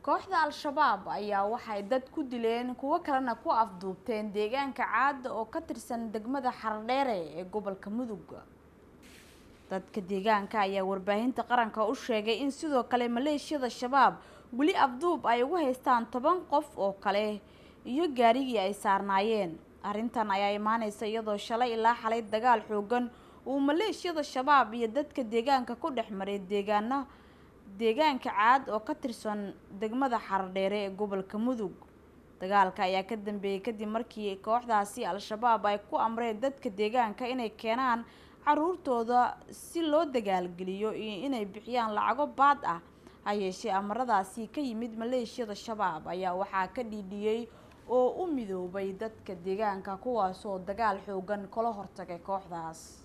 kooxda al-shabaab ayaa waxay dad ku dileen kuwa kalena ku afduubteen deegaanka caad oo ka tirsan degmada Xardheere ee gobolka Mudug. dadka deegaanka ayaa warbaahinta qaranka u sheegay in sidoo kale maleeshiyada shabaab wali afduub ay ugu haystaan 10 qof oo kale iyo gaarigii ay saarnaayeen. arrintan ayaa imaanaysa iyadoo shalay ilaa xalay dagaal xoogan uu maleeshiyada shabaab iyo dadka deegaanka ku dhexmaray deegaanka caad oo ka tirsan degmada Xardheere ee gobolka Mudug. dagaalka ayaa ka dambeeyay kadib markii kooxdaasi al-shabaab ay ku amreen dadka deegaanka inay keenaan caruurtooda si loo dagaalgeliyo iyo inay bixiyaan lacago baad ah. hayeeshee amaradaasi ka yimid maleeshiyada shabaab ayaa waxaa ka dhiidhiyay oo u midoobay dadka deegaanka kuwaas oo dagaal xoogan kala hortagay kooxdaas.